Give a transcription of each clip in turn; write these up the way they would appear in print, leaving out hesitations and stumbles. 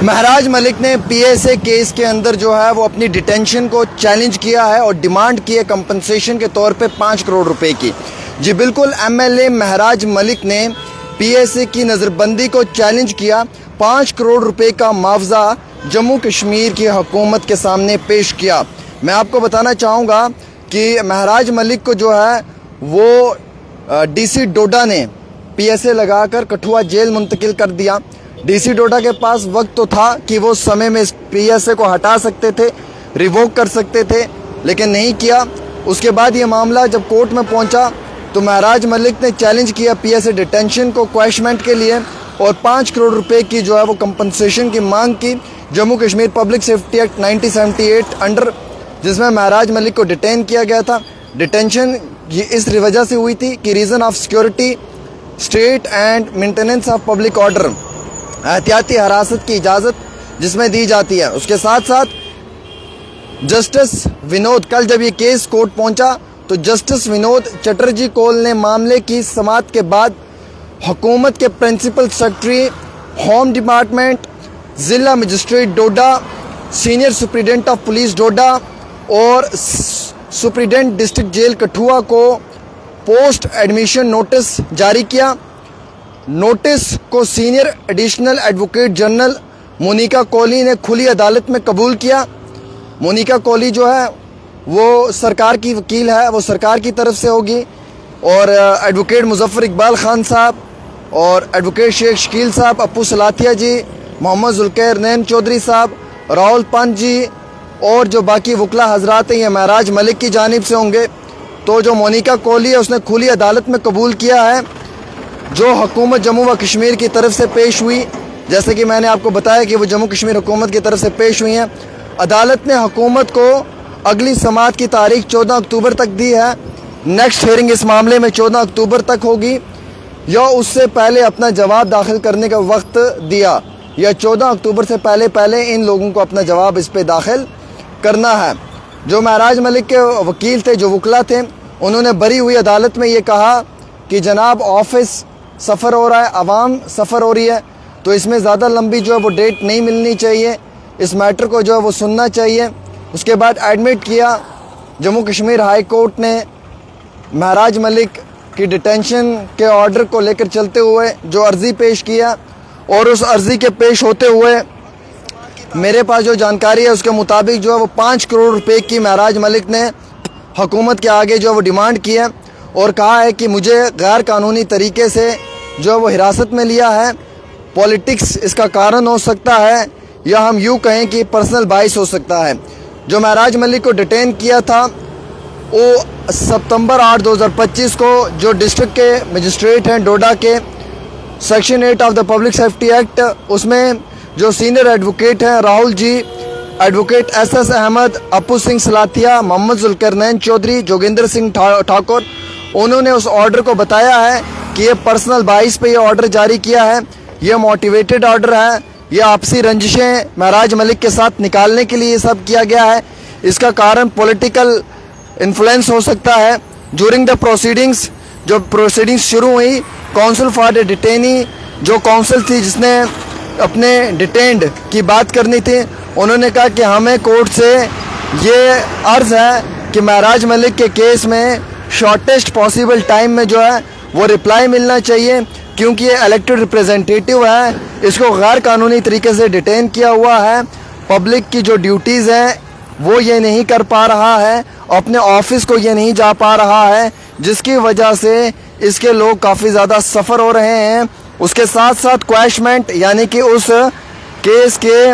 महराज मलिक ने PSA case के अंदर जो है वो अपनी डिटेंशन को चैलेंज किया है और डिमांड की है कंपनसेशन के तौर पे 5 करोड़ रुपए की। जी बिल्कुल, एमएलए महराज मलिक ने पीएसए की नज़रबंदी को चैलेंज किया। 5 करोड़ रुपए का मुआवजा जम्मू कश्मीर की हुकूमत के सामने पेश किया। मैं आपको बताना चाहूँगा कि महराज मलिक को जो है वो डीसी डोडा ने पीएसए लगाकर कठुआ जेल मुंतकिल कर दिया। डीसी डोडा के पास वक्त तो था कि वो समय में इस पीएसए को हटा सकते थे, रिवोक कर सकते थे, लेकिन नहीं किया। उसके बाद ये मामला जब कोर्ट में पहुंचा तो महराज मलिक ने चैलेंज किया पीएसए डिटेंशन को क्वैशमेंट के लिए और 5 करोड़ रुपए की जो है वो कंपनसेशन की मांग की। Jammu Kashmir public safety act 1978 under, जिसमें महराज मलिक को डिटेन किया गया था। डिटेंशन ये इस वजह से हुई थी कि reason of security, state and maintenance of public order, एहतियाती हिरासत की इजाज़त जिसमें दी जाती है। उसके साथ साथ जस्टिस विनोद, कल जब ये केस कोर्ट पहुंचा तो जस्टिस विनोद चटर्जी कोल ने मामले की समाअत के बाद हुकूमत के प्रिंसिपल सेक्रेटरी होम डिपार्टमेंट, ज़िला magistrate Doda, senior superintendent of police Doda और सुप्रिटेंडेंट डिस्ट्रिक्ट जेल कठुआ को पोस्ट एडमिशन नोटिस जारी किया। नोटिस को senior additional advocate general Monika Kohli ने खुली अदालत में कबूल किया। मोनिका कोहली जो है वो सरकार की वकील है, वो सरकार की तरफ से होगी और एडवोकेट मुजफ्फर इकबाल खान साहब और एडवोकेट शेख शकील साहब, अप्पू सलाथिया जी, मोहम्मद जुल्कैरनैन चौधरी साहब, राहुल पंत जी और जो बाकी वकला हजरात हैं ये महराज मलिक की जानिब से होंगे। तो जो मोनिका कोहली है उसने खुली अदालत में कबूल किया है जो हुकूमत जम्मू व कश्मीर की तरफ से पेश हुई। जैसे कि मैंने आपको बताया कि वो जम्मू कश्मीर हुकूमत की तरफ से पेश हुई हैं। अदालत ने हुकूमत को अगली समाअत की तारीख 14 अक्टूबर तक दी है। नेक्स्ट हेयरिंग इस मामले में 14 अक्टूबर तक होगी या उससे पहले अपना जवाब दाखिल करने का वक्त दिया, या 14 अक्टूबर से पहले इन लोगों को अपना जवाब इस पर दाखिल करना है। जो महराज मलिक के वकील थे, जो वकला थे, उन्होंने भरी हुई अदालत में ये कहा कि जनाब ऑफिस सफ़र हो रहा है, आवाम सफ़र हो रही है, तो इसमें ज़्यादा लंबी जो है वो डेट नहीं मिलनी चाहिए, इस मैटर को जो है वो सुनना चाहिए। उसके बाद एडमिट किया जम्मू कश्मीर हाई कोर्ट ने महराज मलिक की डिटेंशन के ऑर्डर को लेकर चलते हुए जो अर्ज़ी पेश किया और उस अर्ज़ी के पेश होते हुए मेरे पास जो जानकारी है उसके मुताबिक जो है वो 5 करोड़ रुपए की महराज मलिक ने हुकूमत के आगे जो है वो डिमांड की है और कहा है कि मुझे गैर कानूनी तरीके से जो है वो हिरासत में लिया है। पॉलिटिक्स इसका कारण हो सकता है या हम यूँ कहें कि पर्सनल बाइस हो सकता है। जो महराज मलिक को डिटेन किया था वो सितंबर 8, 2025 को जो डिस्ट्रिक्ट के मजिस्ट्रेट हैं डोडा के, section 8 of the public safety act, उसमें जो सीनियर एडवोकेट हैं राहुल जी, एडवोकेट SS अहमद, अप्पू सिंह सलाथिया, मोहम्मद जुल्कैरनैन चौधरी, जोगिंदर सिंह ठाकुर, उन्होंने उस ऑर्डर को बताया है कि ये पर्सनल बाइस पे ये ऑर्डर जारी किया है, ये मोटिवेटेड ऑर्डर है, ये आपसी रंजिशें महराज मलिक के साथ निकालने के लिए ये सब किया गया है। इसका कारण पॉलिटिकल इन्फ्लुएंस हो सकता है। ड्यूरिंग द प्रोसीडिंग्स, जो प्रोसीडिंग्स शुरू हुई, काउंसिल फॉर द डिटेनी, जो काउंसिल थी जिसने अपने डिटेंड की बात करनी थी, उन्होंने कहा कि हमें कोर्ट से ये अर्ज़ है कि महराज मलिक के केस में शॉर्टेस्ट पॉसिबल टाइम में जो है वो रिप्लाई मिलना चाहिए, क्योंकि ये इलेक्टेड रिप्रेजेंटेटिव है, इसको गैर कानूनी तरीके से डिटेन किया हुआ है, पब्लिक की जो ड्यूटीज़ हैं वो ये नहीं कर पा रहा है, अपने ऑफिस को ये नहीं जा पा रहा है, जिसकी वजह से इसके लोग काफ़ी ज़्यादा सफ़र हो रहे हैं। उसके साथ साथ क्वैशमेंट यानी कि उस केस के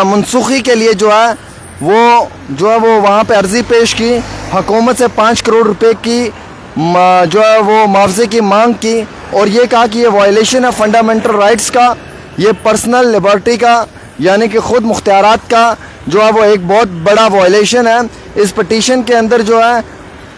मनसूखी के लिए जो है वो वहाँ पे अर्ज़ी पेश की, हुकूमत से 5 करोड़ रुपए की जो है वो मुआवजे की मांग की और ये कहा कि ये वायलेशन है फंडामेंटल राइट्स का, ये पर्सनल लिबर्टी का यानी कि ख़ुद मुख्तियारात का जो है वो एक बहुत बड़ा वायलेशन है। इस पटिशन के अंदर जो है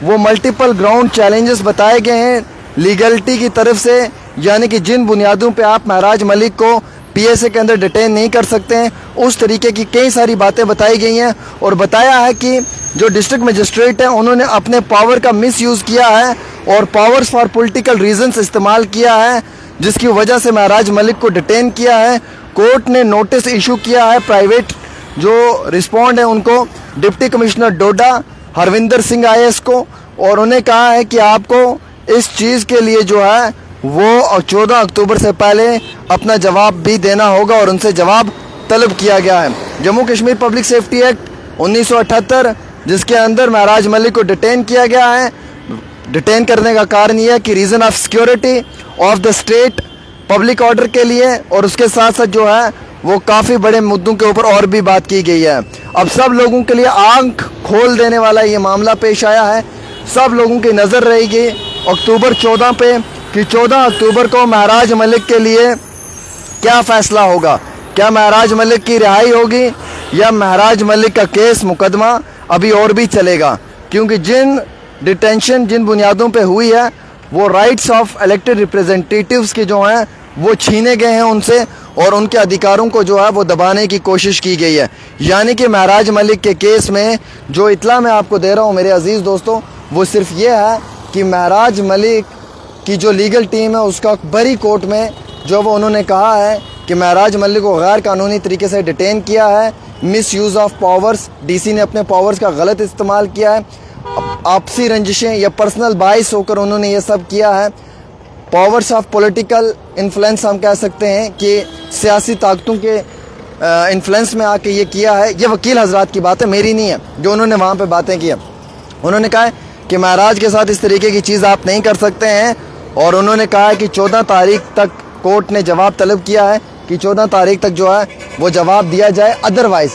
वो मल्टीपल ग्राउंड चैलेंजेस बताए गए हैं लीगलिटी की तरफ से, यानी कि जिन बुनियादों पे आप महराज मलिक को पीएसए के अंदर डिटेन नहीं कर सकते हैं, उस तरीके की कई सारी बातें बताई गई हैं और बताया है कि जो डिस्ट्रिक्ट मजिस्ट्रेट हैं उन्होंने अपने पावर का मिसयूज़ किया है और पावर्स फॉर पॉलिटिकल रीजंस इस्तेमाल किया है, जिसकी वजह से महराज मलिक को डिटेन किया है। कोर्ट ने नोटिस इशू किया है प्राइवेट जो रिस्पॉन्ड है उनको, डिप्टी कमिश्नर डोडा हरविंदर सिंह IAS को, और उन्हें कहा है कि आपको इस चीज़ के लिए जो है वो 14 अक्टूबर से पहले अपना जवाब भी देना होगा, और उनसे जवाब तलब किया गया है। Jammu Kashmir public safety act 1978 जिसके अंदर महराज मलिक को डिटेन किया गया है। डिटेन करने का कारण यह है कि reason of security of the state, public order के लिए, और उसके साथ साथ जो है वो काफ़ी बड़े मुद्दों के ऊपर और भी बात की गई है। अब सब लोगों के लिए आंख खोल देने वाला ये मामला पेश आया है। सब लोगों की नज़र रहेगी अक्टूबर 14 पे कि 14 अक्टूबर को महराज मलिक के लिए क्या फ़ैसला होगा। क्या महराज मलिक की रिहाई होगी या महराज मलिक का केस मुकदमा अभी और भी चलेगा, क्योंकि जिन बुनियादों पे हुई है वो राइट्स ऑफ इलेक्टेड रिप्रेजेंटेटिव्स के जो हैं वो छीने गए हैं उनसे, और उनके अधिकारों को जो है वो दबाने की कोशिश की गई है। यानी कि महराज मलिक के केस में जो इतला मैं आपको दे रहा हूँ मेरे अजीज़ दोस्तों, वो सिर्फ ये है कि महराज मलिक की जो लीगल टीम है उसका बरी कोर्ट में जो वो उन्होंने कहा है कि महराज मलिक को गैर कानूनी तरीके से डिटेन किया है, miss use of powers, DC ने अपने पावर्स का गलत इस्तेमाल किया है, आपसी रंजिशें या पर्सनल बाइस होकर उन्होंने ये सब किया है। पावर्स ऑफ पॉलिटिकल इन्फ्लुएंस हम कह सकते हैं कि सियासी ताकतों के इन्फ्लुएंस में आके ये किया है। ये वकील हजरात की बात है, मेरी नहीं है, जो उन्होंने वहाँ पे बातें की। उन्होंने कहा है कि महराज के साथ इस तरीके की चीज़ आप नहीं कर सकते हैं, और उन्होंने कहा है कि 14 तारीख तक कोर्ट ने जवाब तलब किया है कि 14 तारीख तक जो है वो जवाब दिया जाए, अदरवाइज़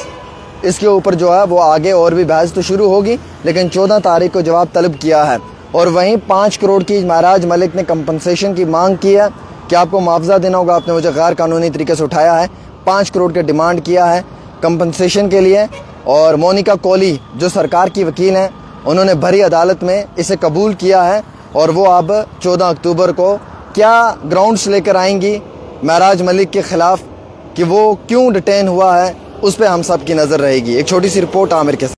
इसके ऊपर जो है वो आगे और भी बहस तो शुरू होगी, लेकिन 14 तारीख को जवाब तलब किया है। और वहीं 5 करोड़ की महराज मलिक ने कंपनसेशन की मांग की है कि आपको मुआवजा देना होगा, आपने मुझे गैर कानूनी तरीके से उठाया है। 5 करोड़ की डिमांड किया है कंपनसेशन के लिए। और मोनिका कोहली जो सरकार की वकील हैं उन्होंने भरी अदालत में इसे कबूल किया है, और वो अब 14 अक्टूबर को क्या ग्राउंड्स लेकर आएंगी महराज मलिक के ख़िलाफ़ कि वो क्यों डिटेन हुआ है, उस पर हम सब की नज़र रहेगी। एक छोटी सी रिपोर्ट आमिर के साथ।